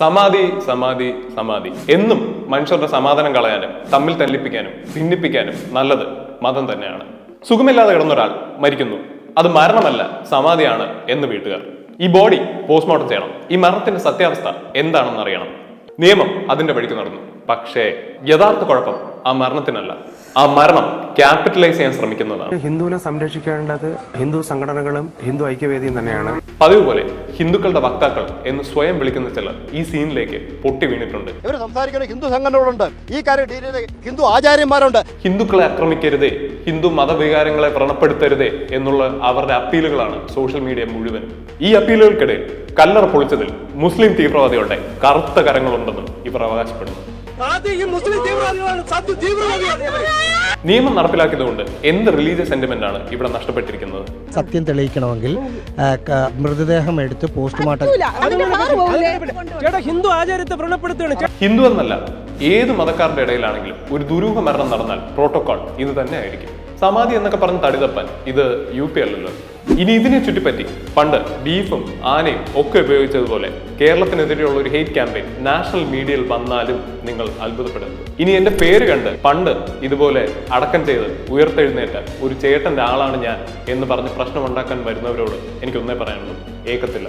സമാധി സമാധി സമാധി എന്നും മനുഷ്യരുടെ സമാധാനം കളയാനും തമ്മിൽ തല്ലിപ്പിക്കാനും ഭിന്നിപ്പിക്കാനും നല്ലത് മതം തന്നെയാണ്. സുഖമില്ലാതെ കിടന്നൊരാൾ മരിക്കുന്നു, അത് മരണമല്ല സമാധിയാണ് എന്ന് വീട്ടുകാർ. ഈ ബോഡി പോസ്റ്റ്മോർട്ടം ചെയ്യണം, ഈ മരണത്തിന്റെ സത്യാവസ്ഥ എന്താണെന്ന് അറിയണം. നിയമം അതിന്റെ വഴിക്ക് നടന്നു. പക്ഷേ യഥാർത്ഥ കുഴപ്പം ആ മരണത്തിനല്ല, ആ മരണം ക്യാപിറ്റലൈസ് ചെയ്യാൻ ശ്രമിക്കുന്നതാണ്. ഹിന്ദുവിനെ സംരക്ഷിക്കേണ്ടത് ഹിന്ദു സംഘടനകളും ഹിന്ദു ഐക്യവേദിയും തന്നെയാണ്. പതിവ് പോലെ ഹിന്ദുക്കളുടെ വക്താക്കൾ എന്ന് സ്വയം വിളിക്കുന്ന ചിലർ ഈ സീനിലേക്ക് പൊട്ടി വീണിട്ടുണ്ട്. ഇവർ സംസാരിക്കുന്ന ഹിന്ദു സംഘടനകളുണ്ട്, ഈ കാര്യം ഹിന്ദു ആചാര്യന്മാരുണ്ട്. ഹിന്ദുക്കളെ ആക്രമിക്കരുതേ, ഹിന്ദു മതവികാരങ്ങളെ വ്രണപ്പെടുത്തരുതേ എന്നുള്ള അവരുടെ അപ്പീലുകളാണ് സോഷ്യൽ മീഡിയ മുഴുവൻ. ഈ അപ്പീലുകൾക്കിടയിൽ കല്ലറ പൊളിച്ചതിൽ മുസ്ലിം തീവ്രവാദികളുടെ കറുത്ത കരങ്ങളുണ്ടെന്നും ഇവർ അവകാശപ്പെടുന്നു. നിയമം നടപ്പിലാക്കിയതുകൊണ്ട് എന്ത് റിലീജിയസ് സെന്റിമെന്റ് ആണ് ഇവിടെ നഷ്ടപ്പെട്ടിരിക്കുന്നത്? സത്യം തെളിയിക്കണമെങ്കിൽ മൃതദേഹം എടുത്ത് പോസ്റ്റ്മോർട്ടം. ഹിന്ദു എന്നല്ല, ഏത് മതക്കാരുടെ ഇടയിലാണെങ്കിലും ഒരു ദുരൂഹ മരണം നടന്നാൽ പ്രോട്ടോകോൾ ഇത് തന്നെ ആയിരിക്കും. സമാധി എന്നൊക്കെ പറഞ്ഞ് തടിതപ്പാൻ ഇത് UP അല്ലല്ലോ. ഇനി ഇതിനെ ചുറ്റിപ്പറ്റി പണ്ട് ബീഫും ആനയും ഒക്കെ ഉപയോഗിച്ചതുപോലെ കേരളത്തിനെതിരെയുള്ള ഒരു ഹെയ്റ്റ് ക്യാമ്പയിൻ നാഷണൽ മീഡിയയിൽ വന്നാലും നിങ്ങൾ അത്ഭുതപ്പെടുന്നു. ഇനി എന്റെ പേര് കണ്ട് പണ്ട് ഇതുപോലെ അടക്കം ചെയ്ത് ഉയർത്തെഴുന്നേറ്റ ഒരു ചേട്ടന്റെ ആളാണ് ഞാൻ എന്ന് പറഞ്ഞ് പ്രശ്നമുണ്ടാക്കാൻ വരുന്നവരോട് എനിക്കൊന്നേ പറയാനുള്ളൂ, ഏക്കത്തില്ല.